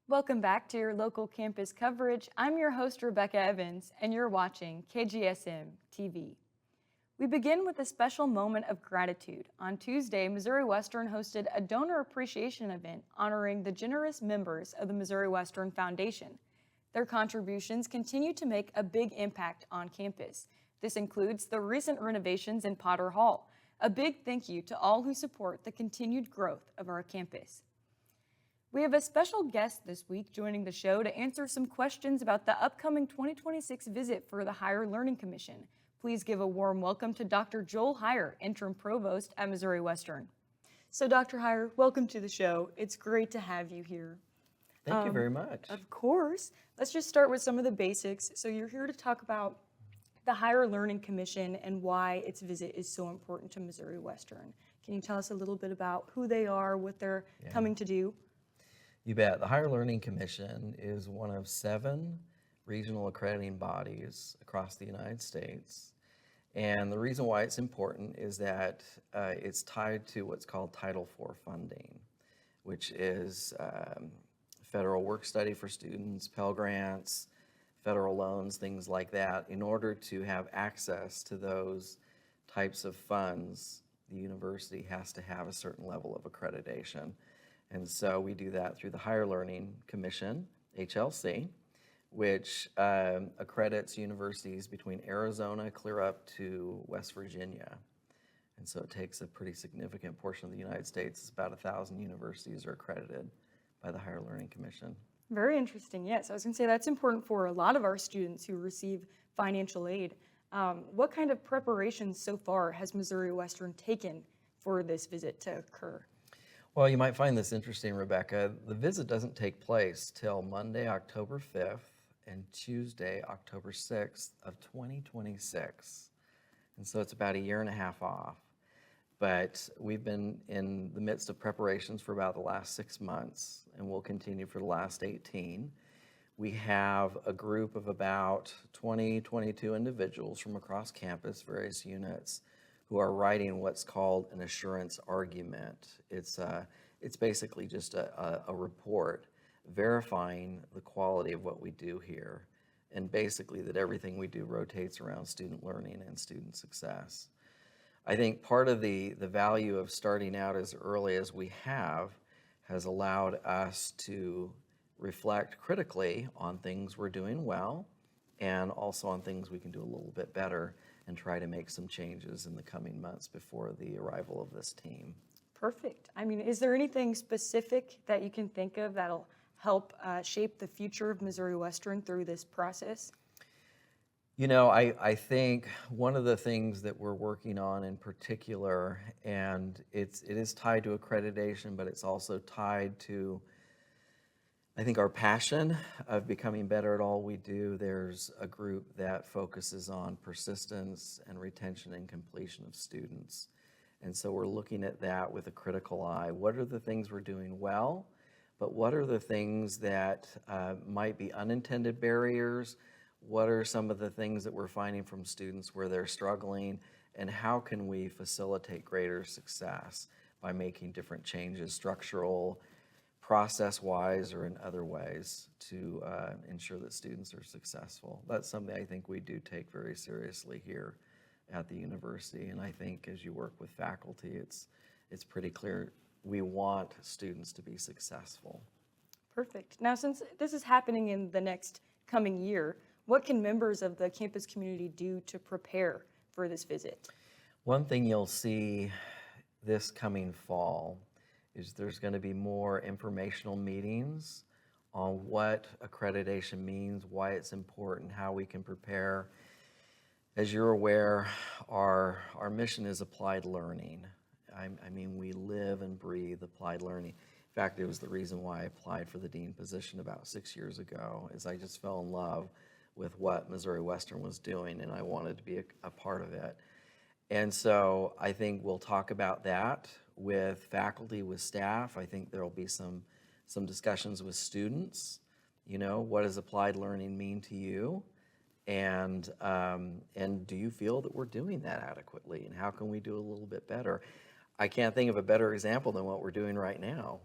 Welcome back to your local campus coverage. I'm your host, Rebecca Evans, and you're watching KGSM-TV. We begin with a special moment of gratitude. On Tuesday, Missouri Western hosted a donor appreciation event honoring the generous members of the Missouri Western Foundation. Their contributions continue to make a big impact on campus. This includes the recent renovations in Potter Hall. A big thank you to all who support the continued growth of our campus. We have a special guest this week joining the show to answer some questions about the upcoming 2026 visit for the Hyer Learning Commission. Please give a warm welcome to Dr. Joel Hyer, Interim Provost at Missouri Western. So Dr. Hyer, welcome to the show. It's great to have you here. Thank you very much. Of course. Let's just start with some of the basics. So you're here to talk about the Hyer Learning Commission and why its visit is so important to Missouri Western. Can you tell us a little bit about who they are, what they're coming to do? You bet. The Hyer Learning Commission is one of 7 regional accrediting bodies across the United States. And the reason why it's important is that it's tied to what's called Title IV funding, which is federal work study for students, Pell Grants, federal loans, things like that. In order to have access to those types of funds, the university has to have a certain level of accreditation. And so we do that through the Hyer Learning Commission, HLC, which accredits universities between Arizona clear up to West Virginia. And so it takes a pretty significant portion of the United States. It's about 1,000 universities are accredited by the Hyer Learning Commission. Very interesting. Yes, I was going to say that's important for a lot of our students who receive financial aid. What kind of preparations so far has Missouri Western taken for this visit to occur? Well, you might find this interesting, Rebecca. The visit doesn't take place till Monday, October 5th and Tuesday, October 6th of 2026. And so it's about a year and a half off. But we've been in the midst of preparations for about the last 6 months, and we'll continue for the last 18. We have a group of about 22 individuals from across campus, various units, who are writing what's called an assurance argument. It's basically just a report verifying the quality of what we do here, and basically that everything we do rotates around student learning and student success. I think part of the value of starting out as early as we have has allowed us to reflect critically on things we're doing well and also on things we can do a little bit better and try to make some changes in the coming months before the arrival of this team. Perfect. I mean, is there anything specific that you can think of that'll help shape the future of Missouri Western through this process? You know, I think one of the things that we're working on in particular, and it is tied to accreditation, but it's also tied to, I think, our passion of becoming better at all we do. There's a group that focuses on persistence and retention and completion of students. And so we're looking at that with a critical eye. What are the things we're doing well, but what are the things that might be unintended barriers? What are some of the things that we're finding from students where they're struggling, and how can we facilitate greater success by making different changes, structural, process-wise, or in other ways to ensure that students are successful. That's something I think we do take very seriously here at the university, and I think as you work with faculty, it's pretty clear we want students to be successful. Perfect. Now, since this is happening in the next coming year, what can members of the campus community do to prepare for this visit? One thing you'll see this coming fall is there's going to be more informational meetings on what accreditation means, why it's important, how we can prepare. As you're aware, our mission is applied learning. I mean, we live and breathe applied learning. In fact, it was the reason why I applied for the dean position about 6 years ago, is I just fell in love with what Missouri Western was doing, and I wanted to be a part of it. And so I think we'll talk about that with faculty, with staff. I think there'll be some discussions with students. You know, what does applied learning mean to you? And do you feel that we're doing that adequately? And how can we do a little bit better? I can't think of a better example than what we're doing right now.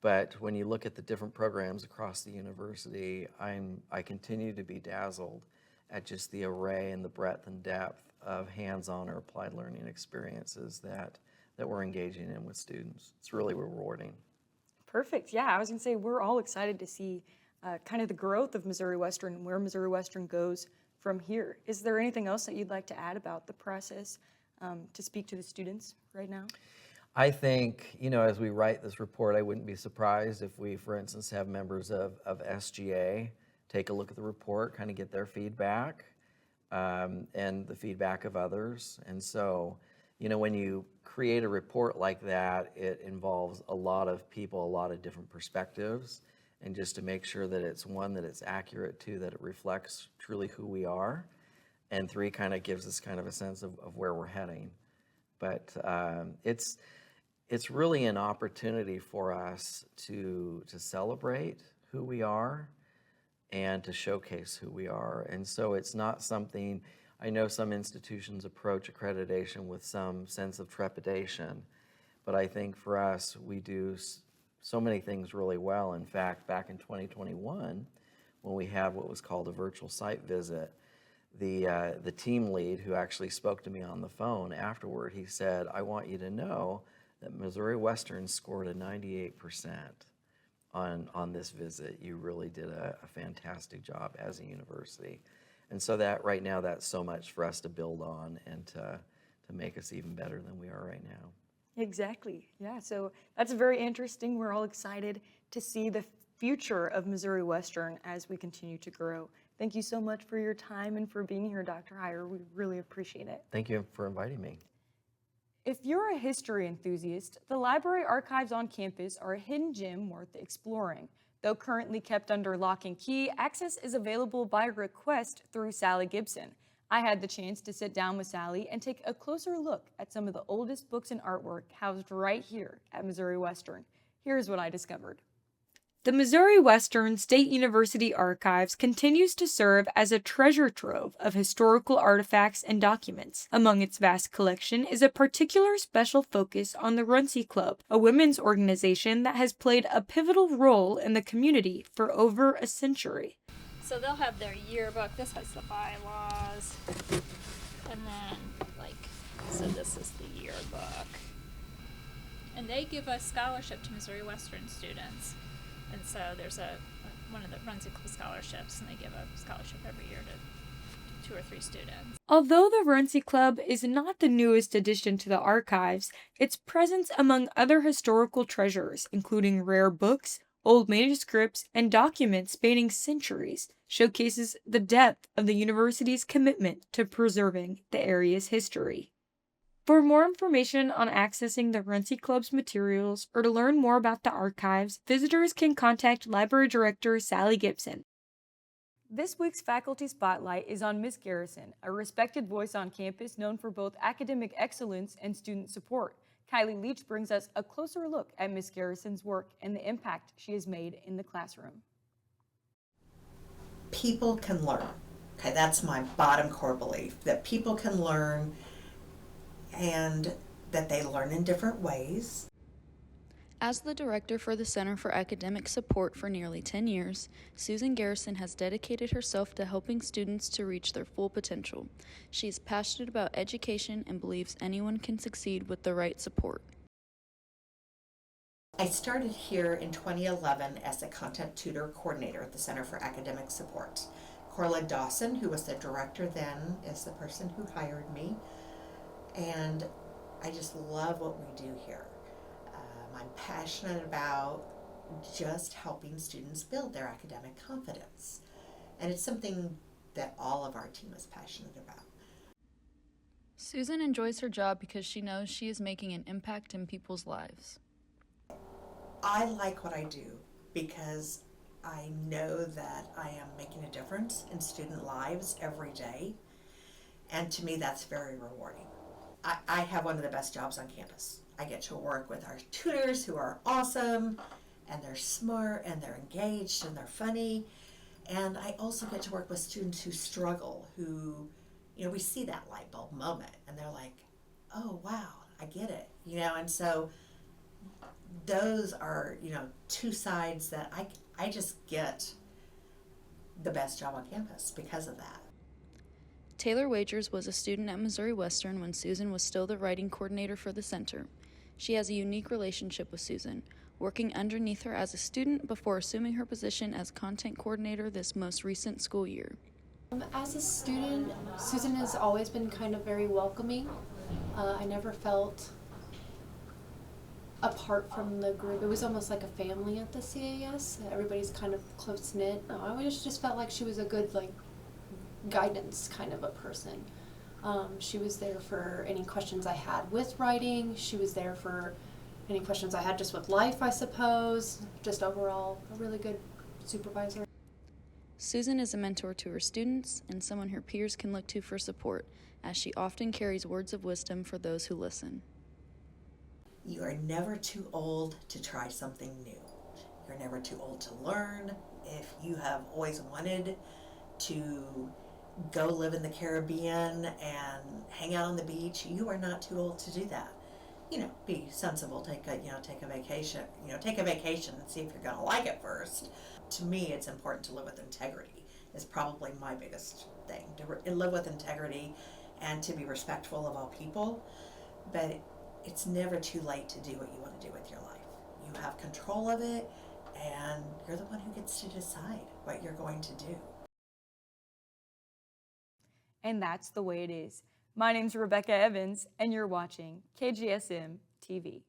But when you look at the different programs across the university, I continue to be dazzled at just the array and the breadth and depth of hands-on or applied learning experiences that we're engaging in with students. It's really rewarding. Perfect. Yeah, I was going to say we're all excited to see kind of the growth of Missouri Western and where Missouri Western goes from here. Is there anything else that you'd like to add about the process to speak to the students right now? I think, as we write this report, I wouldn't be surprised if we, for instance, have members of SGA take a look at the report, kind of get their feedback and the feedback of others. And so, when you create a report like that, it involves a lot of people, a lot of different perspectives, and just to make sure that it's one, that it's accurate, two, that it reflects truly who we are, and three, kind of gives us kind of a sense of where we're heading. But it's really an opportunity for us to celebrate who we are and to showcase who we are. And so it's not something, I know some institutions approach accreditation with some sense of trepidation, but I think for us, we do so many things really well. In fact, back in 2021, when we had what was called a virtual site visit, the team lead who actually spoke to me on the phone afterward, he said, "I want you to know that Missouri Western scored a 98% on this visit. You really did a fantastic job as a university." And so that right now, that's so much for us to build on and to make us even better than we are right now. Exactly. Yeah, so that's very interesting. We're all excited to see the future of Missouri Western as we continue to grow. Thank you so much for your time and for being here, Dr. Hyer. We really appreciate it. Thank you for inviting me. If you're a history enthusiast, the library archives on campus are a hidden gem worth exploring. Though currently kept under lock and key, access is available by request through Sally Gibson. I had the chance to sit down with Sally and take a closer look at some of the oldest books and artwork housed right here at Missouri Western. Here's what I discovered. The Missouri Western State University Archives continues to serve as a treasure trove of historical artifacts and documents. Among its vast collection is a particular special focus on the Runcie Club, a women's organization that has played a pivotal role in the community for over a century. So they'll have their yearbook. This has the bylaws. And then, so this is the yearbook. And they give a scholarship to Missouri Western students. And so there's one of the Runcie Club scholarships, and they give a scholarship every year to 2 or 3 students. Although the Runcie Club is not the newest addition to the archives, its presence among other historical treasures, including rare books, old manuscripts, and documents spanning centuries, showcases the depth of the university's commitment to preserving the area's history. For more information on accessing the Runcie Club's materials or to learn more about the archives, visitors can contact Library Director Sally Gibson. This week's Faculty Spotlight is on Miss Garrison, a respected voice on campus known for both academic excellence and student support. Kylie Leach brings us a closer look at Miss Garrison's work and the impact she has made in the classroom. People can learn. Okay, that's my bottom core belief, that people can learn and that they learn in different ways. As the director for the Center for Academic Support for nearly 10 years, Susan Garrison has dedicated herself to helping students to reach their full potential. She is passionate about education and believes anyone can succeed with the right support. I started here in 2011 as a content tutor coordinator at the Center for Academic Support. Corla Dawson, who was the director then, is the person who hired me. And I just love what we do here. I'm passionate about just helping students build their academic confidence. And it's something that all of our team is passionate about. Susan enjoys her job because she knows she is making an impact in people's lives. I like what I do because I know that I am making a difference in student lives every day. And to me, that's very rewarding. I have one of the best jobs on campus. I get to work with our tutors who are awesome, and they're smart, and they're engaged, and they're funny. And I also get to work with students who struggle, who, we see that light bulb moment, and they're like, oh, wow, I get it. And so those are, two sides that I just get the best job on campus because of that. Taylor Wagers was a student at Missouri Western when Susan was still the writing coordinator for the center. She has a unique relationship with Susan, working underneath her as a student before assuming her position as content coordinator this most recent school year. As a student, Susan has always been kind of very welcoming. I never felt apart from the group. It was almost like a family at the CAS. Everybody's kind of close-knit. I always just felt like she was a good, guidance kind of a person. She was there for any questions I had with writing. She was there for any questions I had just with life, I suppose. Just overall, a really good supervisor. Susan is a mentor to her students and someone her peers can look to for support, as she often carries words of wisdom for those who listen. You are never too old to try something new. You're never too old to learn. If you have always wanted to go live in the Caribbean and hang out on the beach, you are not too old to do that. Be sensible, take a vacation, take a vacation and see if you're going to like it first. To me, it's important to live with integrity is probably my biggest thing, to live with integrity and to be respectful of all people. But it's never too late to do what you want to do with your life. You have control of it, and you're the one who gets to decide what you're going to do. And that's the way it is. My name's Rebecca Evans, and you're watching KGSM-TV.